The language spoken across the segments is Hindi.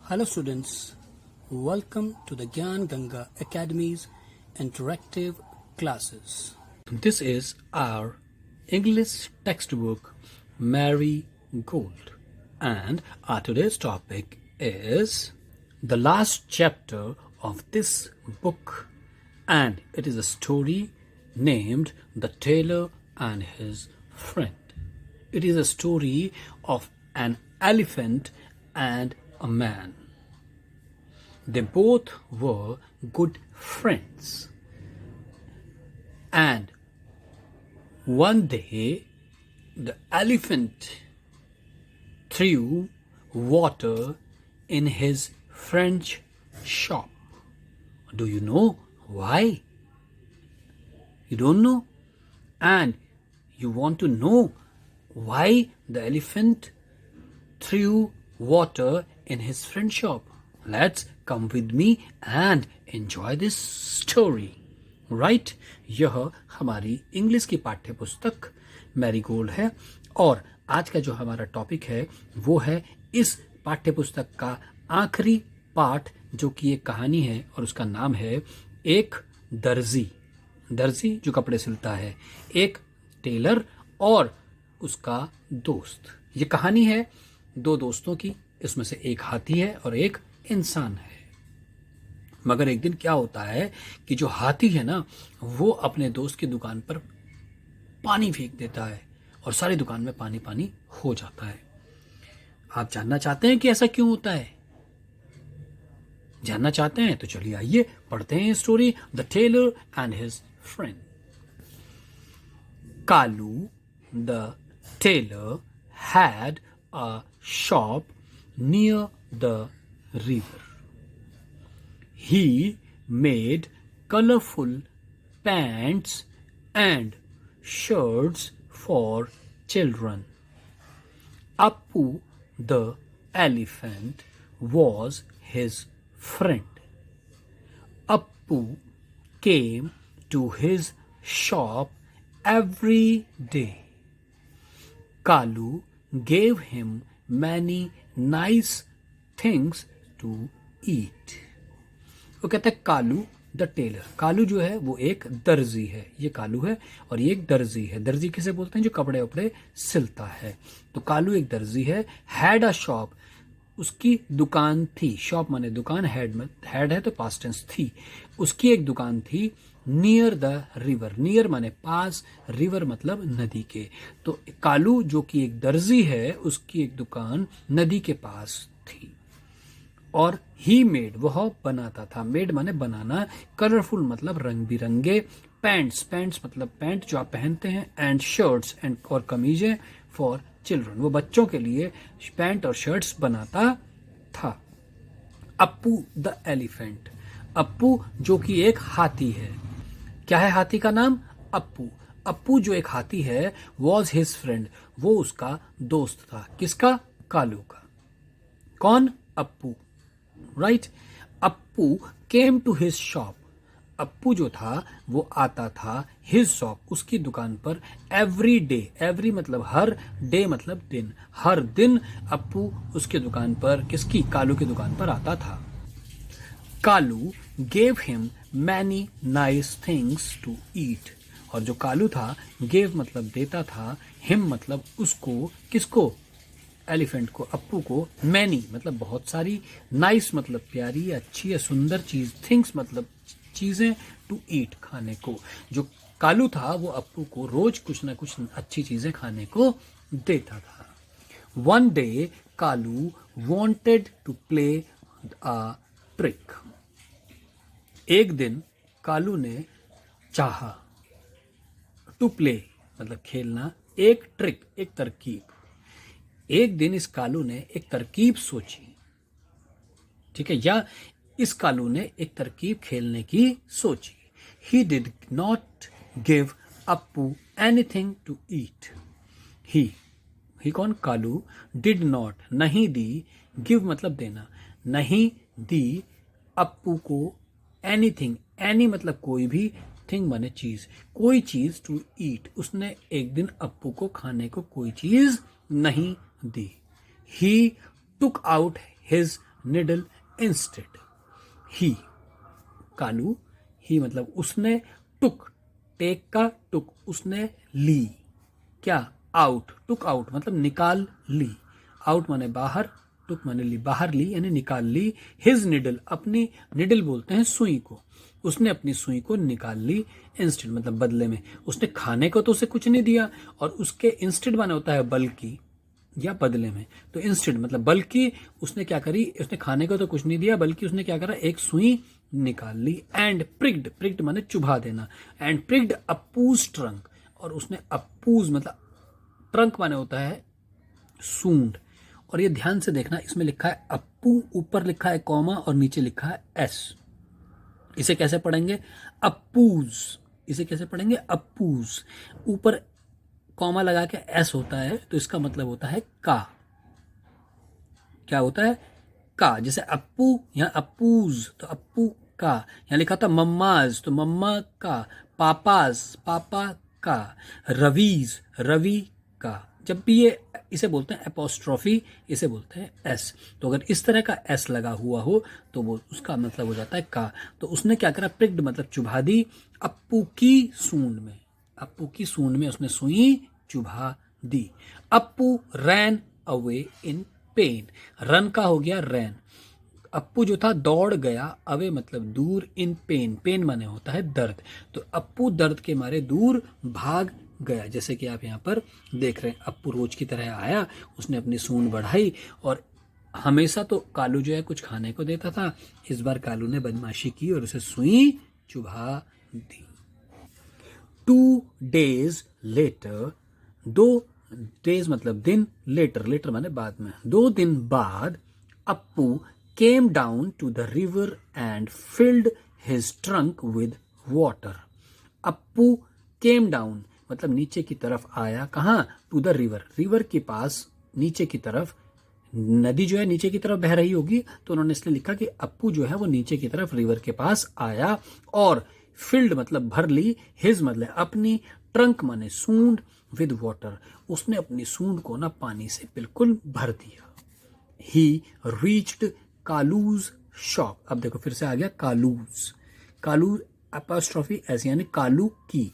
Hello students, welcome to the Gyan Ganga Academy's interactive classes. This is our English textbook Mary Gold, and our today's topic is the last chapter of this book, and it is a story named The Tailor and His Friend. It is a story of an elephant and a man. They both were good friends. And one day, the elephant threw water in his friend's shop. Do you know why? You don't know? And you want to know why the elephant threw water in his friend's shop? Let's come with me and enjoy this story. Right? यह हमारी इंग्लिश की पाठ्य पुस्तक मैरीगोल्ड है और आज का जो हमारा टॉपिक है वो है इस पाठ्य पुस्तक का आखिरी पाठ, जो कि एक कहानी है और उसका नाम है एक दर्जी जो कपड़े सिलता है, एक टेलर और उसका दोस्त। ये कहानी है दो दोस्तों की, इसमें से एक हाथी है और एक इंसान है। मगर एक दिन क्या होता है कि जो हाथी है ना, वो अपने दोस्त की दुकान पर पानी फेंक देता है और सारी दुकान में पानी पानी हो जाता है। आप जानना चाहते हैं कि ऐसा क्यों होता है? जानना चाहते हैं तो चलिए आइए पढ़ते हैं story the tailor and his friend. Kalu the tailor had a shop near the river. He made colorful pants and shirts for children. Appu the elephant was his friend. Appu came to his shop every day. Kalu gave him many nice things to eat. वो कहता है कालू द टेलर। कालू जो है वो एक दर्जी है, ये कालू है और ये एक दर्जी है। दर्जी किसे बोलते हैं? जो कपड़े वपड़े सिलता है। तो कालू एक दर्जी है। हैड अ शॉप, उसकी दुकान थी। शॉप माने दुकान, हैड है तो पास्ट टेंस थी। उसकी एक दुकान थी नियर द रिवर। नियर माने पास, रिवर मतलब नदी के। तो कालू जो कि एक दर्जी है, उसकी एक दुकान नदी के पास थी। और ही मेड, वह बनाता था। मेड माने बनाना, कलरफुल मतलब रंग बिरंगे, पैंट्स मतलब पैंट जो आप पहनते हैं, एंड शर्ट्स एंड और कमीजें फॉर चिल्ड्रन, वो बच्चों के लिए पैंट और शर्ट्स बनाता था। अप्पू द एलिफेंट, अप्पू जो कि एक हाथी है। क्या है हाथी का नाम? अप्पू। अप्पू जो एक हाथी है, वॉज हिज फ्रेंड, वो उसका दोस्त था। किसका? कालू का। कौन? Appu. Right. Appu came to his shop, Appu जो था वो आता था हिज शॉप, उसकी दुकान पर एवरी डे। एवरी मतलब हर, डे मतलब दिन। हर दिन अप्पू उसकी दुकान पर, किसकी? कालू की दुकान पर आता था। Kalu gave him many nice things to eat, और जो कालू था, गेव मतलब देता था, हिम मतलब उसको, किसको? एलिफेंट को, अप्पू को। मैनी मतलब बहुत सारी, नाइस मतलब प्यारी, अच्छी या सुंदर चीज, थिंग्स मतलब चीजें, टू ईट खाने को। जो कालू था वो अप्पू को रोज कुछ ना कुछ अच्छी चीजें खाने को देता था। One day Kalu wanted to play a trick, एक दिन कालू ने चाहा, टू प्ले मतलब खेलना, एक ट्रिक एक तरकीब। एक दिन इस कालू ने एक तरकीब सोची, ठीक है, या इस कालू ने एक तरकीब खेलने की सोची। He did not give Appu anything to eat. He कौन? कालू। डिड नॉट नहीं दी, गिव मतलब देना, नहीं दी अप्पू को एनीथिंग, एनी मतलब कोई भी, थिंग माने चीज, कोई चीज टू ईट, उसने एक दिन अप्पू को खाने को कोई चीज नहीं दी। He took out his needle instead. He, कालू, ही मतलब उसने, टुक, टेक का टुक, उसने ली, क्या, आउट, टुक आउट मतलब निकाल ली, आउट माने बाहर, टुक माने ली, बाहर ली यानी निकाल ली, हिज निडल, अपनी, निडल बोलते हैं सुई को, उसने अपनी सुई को निकाल ली, इंस्टेड मतलब बदले में, उसने खाने को तो उसे कुछ नहीं दिया, और उसके इंस्टेड माने होता है बल्कि या बदले में, तो इंस्टेड मतलब बल्कि उसने क्या करी, उसने खाने को तो कुछ नहीं दिया बल्कि उसने क्या करा, एक सुई निकाल ली, एंड प्रिक्ड, प्रिक्ड माने चुभा देना, एंड प्रिक्ड अप्पूज ट्रंक, और उसने अप्पूज मतलब ट्रंक माने होता है सूंड, और ये ध्यान से देखना, इसमें लिखा है अप्पू, ऊपर लिखा है कॉमा और नीचे लिखा है एस, इसे कैसे पढ़ेंगे, अप्पूज, इसे कैसे पढ़ेंगे, अप्पूज, ऊपर कॉमा लगा के एस होता है तो इसका मतलब होता है का, क्या होता है, का, जैसे अप्पू यहाँ अप्पूज तो अप्पू का, यहाँ लिखा था मम्माज तो मम्मा का, पापाज पापा का, रवीज रवि का, जब भी ये इसे बोलते हैं एपोस्ट्रॉफी, इसे बोलते हैं एस, तो अगर इस तरह का एस लगा हुआ हो तो वो उसका मतलब हो जाता है का, तो उसने क्या करा, प्रिक्ड मतलब चुभा दी, अप्पू की सूंड में, अप्पू की सूंड में उसने सुई चुभा दी, Appu ran away in pain, run का हो गया रैन, अप्पू जो था दौड़ गया, अवे मतलब दूर, इन पेन, पेन माने होता है दर्द, तो अप्पू दर्द के मारे दूर भाग गया, जैसे कि आप यहाँ पर देख रहे हैं, अप्पू रोज की तरह आया, उसने अपनी सूंड बढ़ाई, और हमेशा तो कालू जो है कुछ खाने को देता था, इस बार कालू ने बदमाशी की और उसे सुई चुभा दी। 2 days later, 2 days मतलब दिन, लेटर, लेटर माने बाद में, 2 दिन बाद Appu came down to the river and filled his trunk with water. Appu came down मतलब नीचे की तरफ आया, कहाँ, टू द रिवर, रिवर के पास, नीचे की तरफ, नदी जो है नीचे की तरफ बह रही होगी, तो उन्होंने इसलिए लिखा कि अप्पू जो है वो नीचे की तरफ रिवर के पास आया, और फिल्ड मतलब भर ली, हिज मतलब अपनी, ट्रंक माने सूंड, विद वाटर, उसने अपनी सूंड को ना पानी से बिल्कुल भर दिया। ही रीच्ड कालूज शॉप, अब देखो फिर से आ गया कालूज, कालू एपोस्ट्रोफी ऐसी यानी कालू की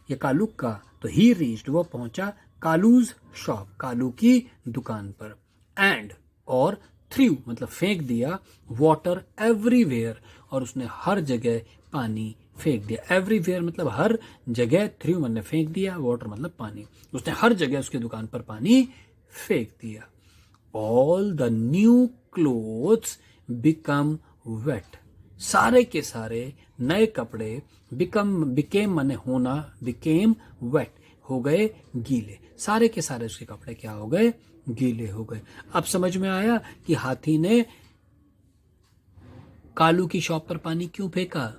या कालू का, तो ही रीच्ड वो पहुंचा, कालूज शॉप कालू की दुकान पर, एंड और थ्रू मतलब फेंक दिया, वाटर एवरीवेयर और उसने हर जगह पानी फेंक दिया, एवरीवेयर मतलब हर जगह, थ्रू मतलब फेंक दिया, वाटर मतलब पानी, उसने हर जगह उसकी दुकान पर पानी फेंक दिया। All the new clothes become wait, सारे के सारे नए कपड़े, बिकेम माने होना, बिकेम वेट हो गए गीले, सारे के सारे उसके कपड़े क्या हो गए, गीले हो गए। अब समझ में आया कि हाथी ने कालू की शॉप पर पानी क्यों फेंका,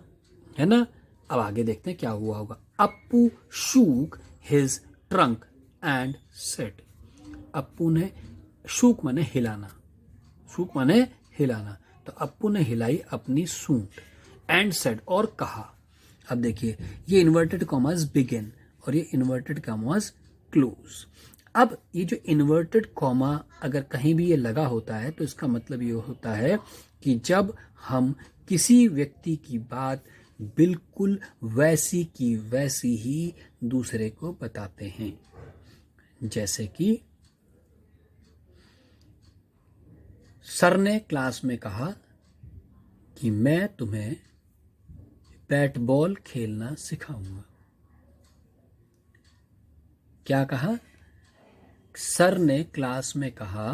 है ना। अब आगे देखते हैं क्या हुआ होगा। Appu shook his trunk and said, Appu ने, शूक माने हिलाना, शूक माने हिलाना, तो अप्पू ने हिलाई अपनी सूंड, एंड सेड और कहा। अब देखिए ये इन्वर्टेड कॉमास बिगिन और ये इन्वर्टेड कॉमास क्लोज। अब ये जो इन्वर्टेड कॉमा अगर कहीं भी ये लगा होता है तो इसका मतलब ये होता है कि जब हम किसी व्यक्ति की बात बिल्कुल वैसी की वैसी ही दूसरे को बताते हैं, जैसे कि सर ने क्लास में कहा कि मैं तुम्हें बैट बॉल खेलना सिखाऊंगा। क्या कहा, सर ने क्लास में कहा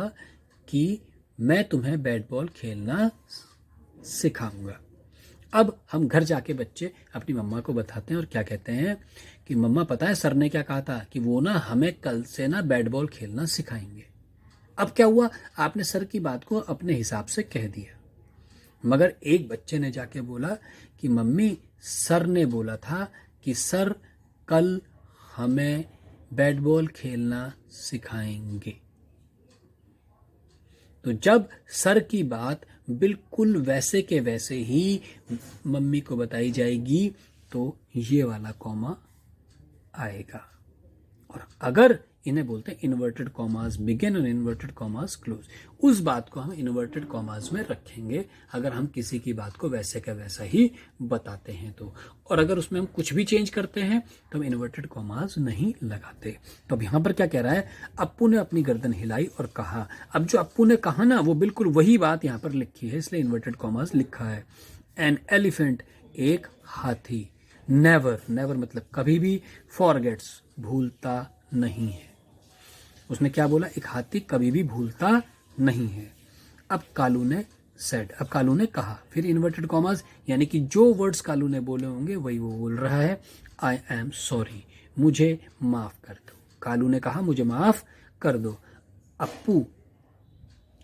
कि मैं तुम्हें बैट बॉल खेलना सिखाऊंगा। अब हम घर जाके बच्चे अपनी मम्मा को बताते हैं और क्या कहते हैं कि मम्मा पता है सर ने क्या कहा था कि वो ना हमें कल से ना बैट बॉल खेलना सिखाएंगे। अब क्या हुआ, आपने सर की बात को अपने हिसाब से कह दिया, मगर एक बच्चे ने जाके बोला कि मम्मी सर ने बोला था कि सर कल हमें बैट बॉल खेलना सिखाएंगे। तो जब सर की बात बिल्कुल वैसे के वैसे ही मम्मी को बताई जाएगी तो ये वाला कॉमा आएगा, और अगर इन्हें बोलते हैं इन्वर्टेड कॉमास बिगिन और इन्वर्टेड कॉमास क्लोज। उस बात को हम इन्वर्टेड कॉमास में रखेंगे अगर हम किसी की बात को वैसे का वैसा ही बताते हैं तो, और अगर उसमें हम कुछ भी चेंज करते हैं तो हम इन्वर्टेड कॉमास नहीं लगाते। तो अब यहाँ पर क्या कह रहा है, अप्पू ने अपनी गर्दन हिलाई और कहा। अब जो अप्पू ने कहा ना वो बिल्कुल वही बात यहाँ पर लिखी है, इसलिए इन्वर्टेड कॉमास लिखा है। एन एलिफेंट, एक हाथी। नेवर, नेवर मतलब कभी भी। फॉरगेट्स, भूलता नहीं है। उसने क्या बोला, एक हाथी कभी भी भूलता नहीं है। अब कालू ने सेड, अब कालू ने कहा, फिर इन्वर्टेड कॉमास, यानी कि जो वर्ड्स कालू ने बोले होंगे वही वो बोल रहा है। आई एम सॉरी, मुझे माफ कर दो। कालू ने कहा मुझे माफ कर दो। अप्पू,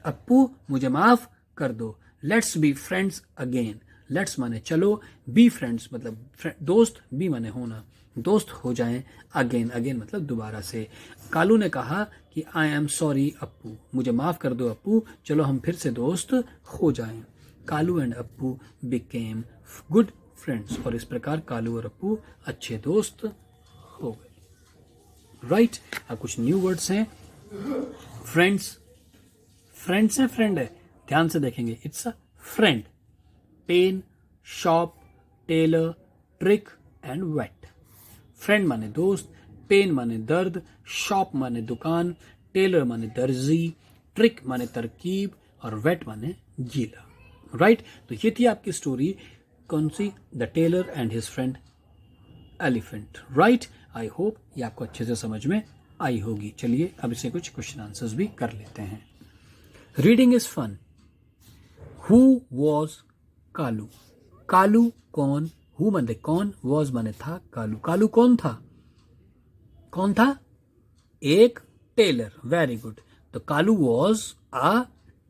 अप्पू मुझे माफ कर दो। Let's be friends again. Let's माने चलो, बी फ्रेंड्स मतलब दोस्त, बी माने होना, दोस्त हो जाएं। अगेन, अगेन मतलब दोबारा से। कालू ने कहा कि आई एम सॉरी अप्पू, मुझे माफ कर दो अप्पू, चलो हम फिर से दोस्त हो जाएं। Kalu and Appu became good friends, और इस प्रकार कालू और अप्पू अच्छे दोस्त हो गए। राइट, अब कुछ न्यू वर्ड्स हैं। फ्रेंड्स, फ्रेंड्स है, फ्रेंड है, ध्यान से देखेंगे। It's a friend. Pen, shop, tailor, trick and wait. Friend माने दोस्त, पेन माने दर्द, शॉप माने दुकान, टेलर माने दर्जी, ट्रिक माने तरकीब और वेट माने गीला। राइट, तो ये थी आपकी स्टोरी, कौन सी, the tailor and his friend elephant. Right, I hope ये आपको अच्छे से समझ में आई होगी। चलिए अब इसे कुछ क्वेश्चन आंसर्स भी कर लेते हैं। Reading is fun. Who was Kalu. Kalu कौन, हु माने कौन, वॉज माने था, कालू, कालू कौन था, कौन था, एक टेलर। वेरी गुड, तो Kalu was a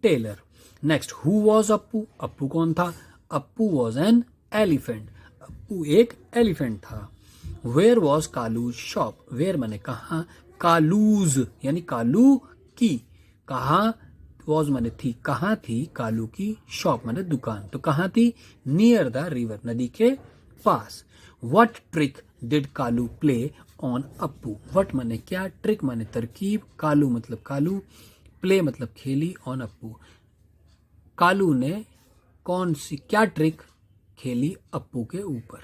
tailor. Next, who was Appu, Appu कौन था, Appu was an elephant, Appu एक एलिफेंट था। Where was Kalu shop, where माने कहाँ, कालूज यानी कालू की, कहाँ, वॉज माने थी, कहाँ थी कालू की, शॉप माने दुकान, तो कहाँ थी, नियर द रिवर, नदी के पास। What trick did Kalu play on Appu, what माने क्या, ट्रिक माने तरकीब, कालू मतलब कालू, प्ले मतलब खेली, ऑन अप्पू, कालू ने कौन सी क्या ट्रिक खेली अप्पू के ऊपर।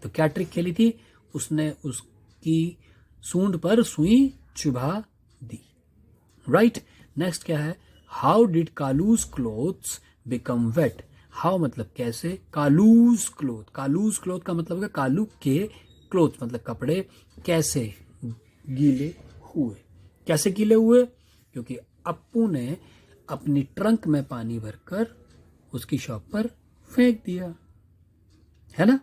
तो क्या ट्रिक खेली थी, उसने उसकी सूंड पर सुई चुभा दी। राइट, नेक्स्ट क्या है, how did Kalu's clothes become wet, how मतलब कैसे, कालूज क्लोथ, कालूज क्लोथ का मतलब है कालू के क्लोथ मतलब कपड़े कैसे गीले हुए, कैसे गीले हुए, क्योंकि अप्पू ने अपनी ट्रंक में पानी भरकर उसकी शॉप पर फेंक दिया, है ना।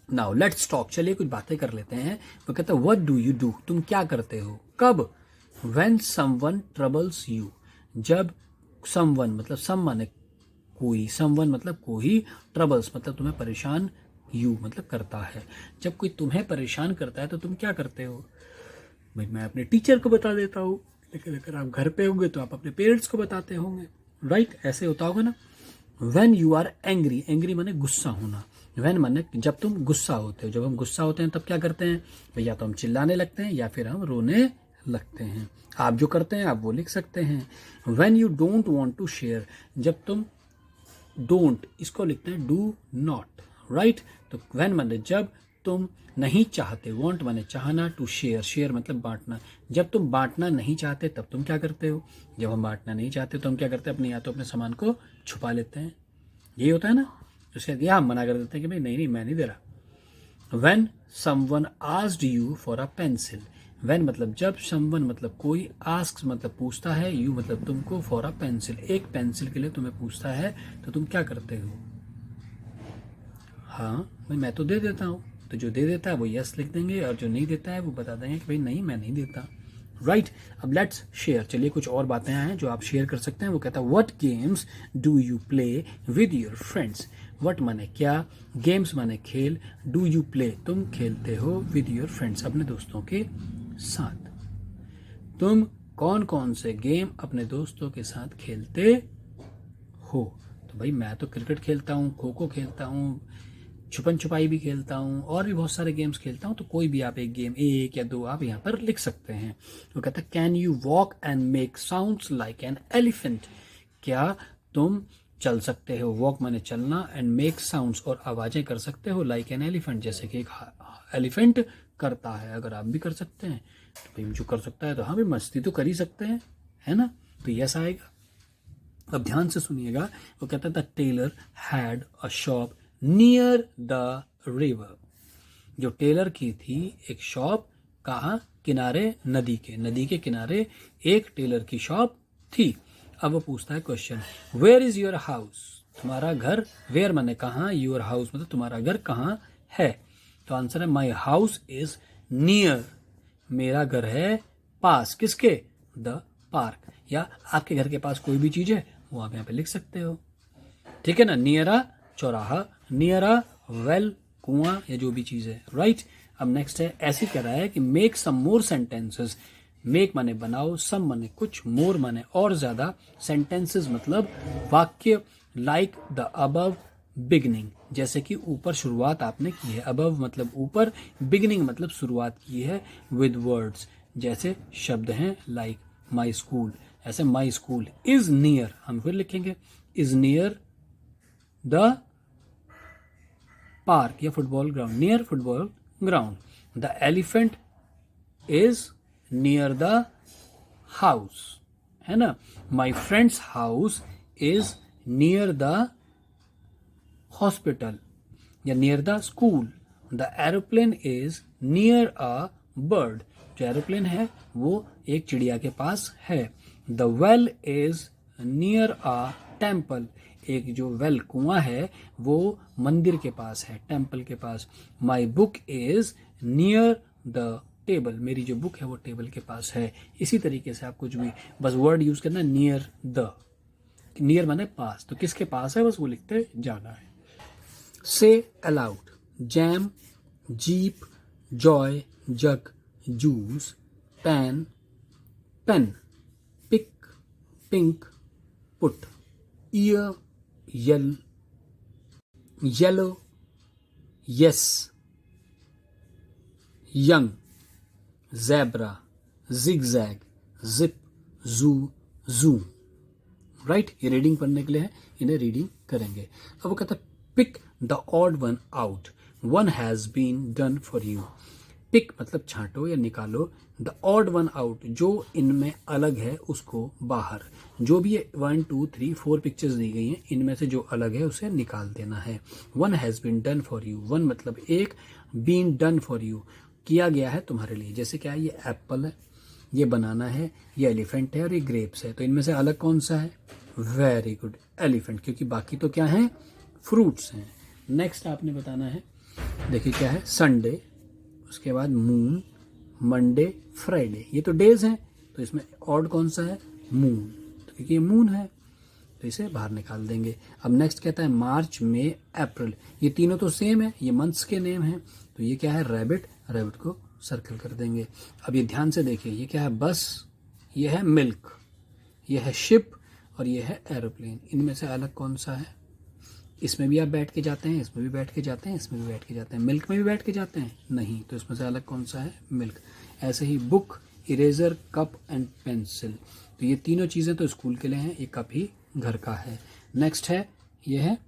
नाउ लेट्स टॉक, चलिए कुछ बातें कर लेते हैं। वो कहता है व्हाट डू यू डू, तुम क्या करते हो, कब, व्हेन समवन ट्रबल्स यू, जब समवन मतलब सम माने कोई, समवन मतलब कोई, ट्रबल्स मतलब तुम्हें परेशान, यू मतलब करता है, जब कोई तुम्हें परेशान करता है तो तुम क्या करते हो, भाई मैं अपने टीचर को बता देता हूँ, लेकिन अगर आप घर पे होंगे तो आप अपने पेरेंट्स को बताते होंगे। राइट, ऐसे होता होगा ना। When you are angry, angry माने गुस्सा होना, व्हेन माने जब तुम गुस्सा होते हो, जब हम गुस्सा होते हैं तब क्या करते हैं भैया, तो हम चिल्लाने लगते हैं या फिर हम रोने लगते हैं। आप जो करते हैं आप वो लिख सकते हैं। When you don't want to share, जब तुम डोंट इसको लिखते हैं डू नॉट। राइट, तो व्हेन माने जब तुम नहीं चाहते, वांट माने चाहना, टू शेयर, शेयर मतलब बांटना, जब तुम बांटना नहीं चाहते तब तुम क्या करते हो, जब हम बांटना नहीं चाहते तो हम क्या करते हैं, अपने या तो अपने सामान को छुपा लेते हैं, यही होता है ना। तो शायद यह हम मना कर देते हैं कि भाई नहीं नहीं मैं नहीं दे रहा। When someone asked you for a pencil, when मतलब जब, समवन मतलब कोई, आस्क मतलब पूछता है, यू मतलब तुमको, फॉर अ पेंसिल एक पेंसिल के लिए तुम्हें पूछता है तो तुम क्या करते हो, हाँ भाई मैं तो दे देता हूँ, तो जो दे देता है वो यस लिख देंगे और जो नहीं देता है वो बता देंगे कि भाई नहीं मैं नहीं देता। राइट, अब लेट्स शेयर, चलिए कुछ और बातें हैं जो आप शेयर कर सकते हैं। वो कहता है what games do you play with your friends, what माने क्या, गेम्स माने खेल, डू यू प्ले तुम खेलते हो, विद योर फ्रेंड्स अपने दोस्तों के साथ, तुम कौन कौन से गेम अपने दोस्तों के साथ खेलते हो। तो भाई मैं तो क्रिकेट खेलता हूँ, खो खो खेलता हूँ, छुपन छुपाई भी खेलता हूँ और भी बहुत सारे गेम्स खेलता हूँ। तो कोई भी आप एक गेम, एक या दो आप यहाँ पर लिख सकते हैं। वो कहता है can you walk and make sounds like an elephant, क्या तुम चल सकते हो, वॉक माने चलना, एंड मेक साउंड्स और आवाजें कर सकते हो, लाइक एन एलिफेंट जैसे कि एक एलिफेंट करता है। अगर आप भी कर सकते हैं तो भाई जो कर सकता है तो हाँ भी मस्ती तो कर ही सकते हैं, है ना। तो यस आएगा। अब ध्यान से सुनिएगा। वो कहता था tailor had a shop near the river. जो टेलर की थी एक शॉप, कहाँ, किनारे, नदी के किनारे एक टेलर की शॉप थी। अब वो पूछता है question, where is your house, तुम्हारा घर, वेयर माने कहाँ, योर हाउस मतलब तुम्हारा घर कहाँ है। तो आंसर है माई हाउस इज नियर, मेरा घर है पास, किसके, द पार्क। या आपके घर के पास कोई भी चीज है वो आप यहाँ पे लिख सकते हो, ठीक है ना। नियरा चौराहा, नियरा वेल कुआं, या जो भी चीज है, राइट। अब नेक्स्ट है, ऐसे कह रहा है कि मेक सम मोर सेंटेंसेस। मेक माने बनाओ, सम माने कुछ, मोर माने और ज्यादा, सेंटेंसेस मतलब वाक्य, लाइक द अबव बिगनिंग जैसे कि ऊपर शुरुआत आपने की है, अबव मतलब ऊपर, बिगनिंग मतलब शुरुआत की है, विद वर्ड्स जैसे शब्द हैं, लाइक माई स्कूल, ऐसे माई स्कूल इज नियर, हम फिर लिखेंगे इज नियर द पार्क या football ground, near football ground. The elephant is near the house, है ना। My friends house is near the hospital या near the school. The aeroplane is near a bird, जो एरोप्लेन है वो एक चिड़िया के पास है। The well is near a temple, एक जो वेल कुआं है वो मंदिर के पास है, टेम्पल के पास। My book is near the table, मेरी जो बुक है वो टेबल के पास है। इसी तरीके से आप कुछ भी बस वर्ड यूज करना, नियर द, नियर माने पास, तो किसके पास है बस वो लिखते जाना है। Say aloud, jam, jeep, joy, jug, juice, pan, pen, pick, pink, put, ear, yellow, yes, young, zebra, zigzag, zip, zoo, zoo, right. ये रीडिंग पढ़ने के लिए है, इन्हें रीडिंग करेंगे। अब वो कहता है pick the odd one out, one has been done for you. Pick मतलब छांटो या निकालो, द ऑड वन आउट जो इनमें अलग है उसको बाहर। जो भी 1 2 3 4 पिक्चर्स दी गई हैं इनमें से जो अलग है उसे निकाल देना है। One has been done for you, one मतलब एक, बीन डन फॉर यू किया गया है तुम्हारे लिए। जैसे क्या है, ये एप्पल है, ये बनाना है, ये एलिफेंट है और ये ग्रेप्स है। तो इनमें से अलग कौन सा है, वेरी गुड, एलिफेंट, क्योंकि बाकी तो क्या है, फ्रूट्स हैं। नेक्स्ट आपने बताना है, देखिए क्या है, संडे, उसके बाद मून, मंडे, फ्राइडे, ये तो डेज हैं, तो इसमें ऑड कौन सा है, मून, तो क्योंकि ये मून है तो इसे बाहर निकाल देंगे। अब नेक्स्ट कहता है मार्च, मई, अप्रैल, ये तीनों तो सेम है, ये मंथ्स के नेम हैं, तो ये क्या है, रैबिट, रैबिट को सर्कल कर देंगे। अब ये ध्यान से देखिए, ये क्या है, बस, ये है मिल्क, ये है शिप और ये है एरोप्लेन। इनमें से अलग कौन सा है, इसमें भी आप बैठ के जाते हैं, इसमें भी बैठ के जाते हैं, इसमें भी बैठ के जाते हैं, मिल्क में भी बैठ के जाते हैं, नहीं, तो इसमें से अलग कौन सा है, मिल्क। ऐसे ही book, eraser, cup and pencil, तो ये तीनों चीज़ें तो स्कूल के लिए हैं, एक कप ही घर का है। नेक्स्ट है, ये है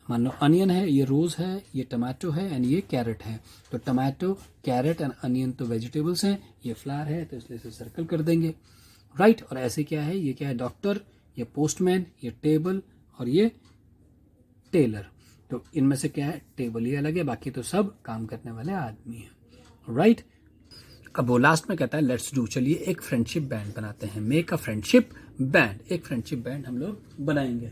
मान लो अनियन है, ये रोज है, ये टमाटो है एंड ये कैरेट है। तो टमाटो, कैरेट एंड अनियन तो वेजिटेबल्स हैं, ये फ्लावर है तो इसलिए इसे सर्कल कर देंगे, राइट। और ऐसे क्या है, ये क्या है, डॉक्टर, ये पोस्टमैन, ये टेबल और ये टेलर। तो इनमें से क्या है, टेबल ही अलग है, बाकी तो सब काम करने वाले आदमी हैं, राइट। अब वो लास्ट में कहता है लेट्स डू, चलिए एक फ्रेंडशिप बैंड बनाते हैं, मेक अ फ्रेंडशिप बैंड, एक फ्रेंडशिप बैंड हम लोग बनाएंगे,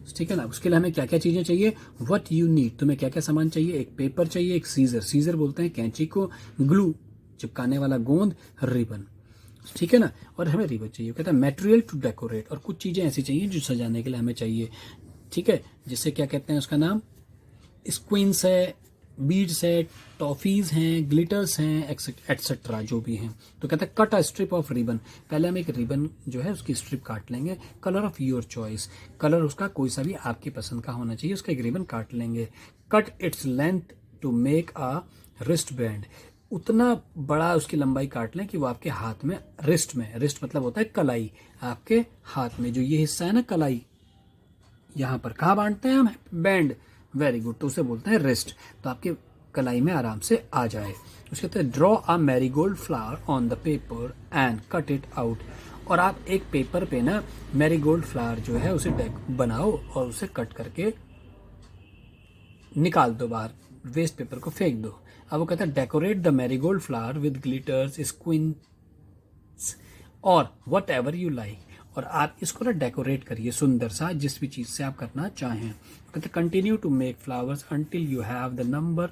ठीक है ना। उसके लिए हमें क्या क्या चीजें चाहिए, व्हाट यू नीड, तुम्हें क्या क्या सामान चाहिए, एक पेपर चाहिए, एक सीजर, सीजर बोलते हैं कैंची को, ग्लू चिपकाने वाला गोंद, रिबन, ठीक है ना, और हमें रिबन चाहिए। कहता है मटेरियल टू डेकोरेट, और कुछ चीजें ऐसी चाहिए जो सजाने के लिए हमें चाहिए, ठीक है, जिससे क्या कहते हैं, उसका नाम स्क्वींस है, बीड्स है, टॉफीज हैं, ग्लिटर्स हैं, एक्सेट्रा जो भी हैं। तो कहता है cut a strip of ribbon. पहले हम एक रिबन जो है उसकी स्ट्रिप काट लेंगे, colour of your choice, colour उसका कोई सा भी आपकी पसंद का होना चाहिए, उसका एक रिबन काट लेंगे। Cut its length to make a wrist band, उतना बड़ा उसकी लंबाई काट लें कि वो आपके हाथ में, रिस्ट में, रिस्ट मतलब होता है कलाई, आपके हाथ में जो ये हिस्सा है ना कलाई, यहाँ पर कहाँ बांटते हैं हम, बैंड, वेरी गुड, तो उसे बोलते हैं रिस्ट, तो आपके कलाई में आराम से आ जाए। उसके कहते हैं draw a marigold flower on the paper and cut it out, और आप एक पेपर पे ना मैरीगोल्ड फ्लावर जो है उसे बनाओ और उसे कट करके निकाल दो बाहर, वेस्ट पेपर को फेंक दो। अब वो कहता है decorate the marigold flower with glitters, sequins और वट एवर यू लाइक, और आप इसको ना डेकोरेट करिए सुंदर सा, जिस भी चीज से आप करना चाहें। कहते continue to make flowers until you have the number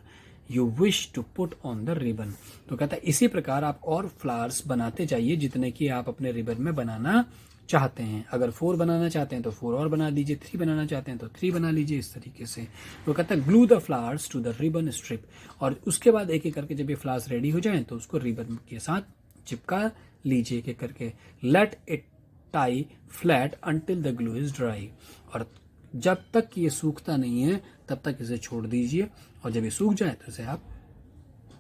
you wish to put on the ribbon. तो कहता है इसी प्रकार आप और फ्लावर्स बनाते जाइए जितने की आप अपने रिबन में बनाना चाहते हैं। अगर 4 बनाना चाहते हैं तो 4 और बना दीजिए, 3 बनाना चाहते हैं तो 3 बना लीजिए, इस तरीके से। वो कहता है glue the flowers to the ribbon strip, और उसके बाद एक एक करके जब ये फ्लावर्स रेडी हो जाएं तो उसको रिबन के साथ चिपका लीजिए एक एक करके। Let it tie flat until the glue is dry, और जब तक ये सूखता नहीं है तब तक इसे छोड़ दीजिए, और जब ये सूख जाए तो इसे आप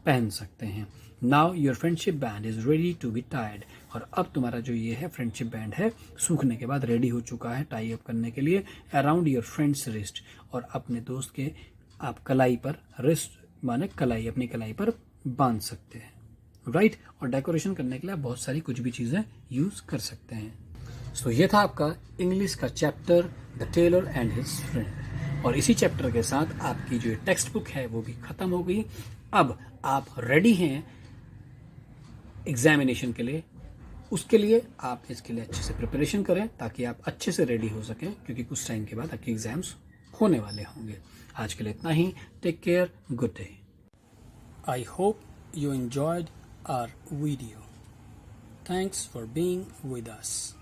पहन सकते हैं। Now your friendship band is ready to be tied, और अब तुम्हारा जो ये है फ्रेंडशिप बैंड है सूखने के बाद रेडी हो चुका है टाई अप करने के लिए, अराउंड योर फ्रेंड्स रिस्ट, और अपने दोस्त के आप कलाई पर, रिस्ट माने कलाई, अपनी कलाई पर बांध सकते हैं, राइट। और डेकोरेशन करने के लिए आप बहुत सारी कुछ भी चीज़ें यूज कर सकते हैं। सो ये था आपका इंग्लिश का chapter the tailor and his friend, और इसी चैप्टर के साथ आपकी जो टेक्स्ट बुक है वो भी खत्म हो गई। अब आप रेडी हैं एग्जामिनेशन के लिए, उसके लिए आप इसके लिए अच्छे से प्रिपरेशन करें ताकि आप अच्छे से रेडी हो सकें, क्योंकि कुछ टाइम के बाद आपके एग्जाम्स होने वाले होंगे। आज के लिए इतना ही, take care, good day. I hope you enjoyed our video. Thanks for being with us.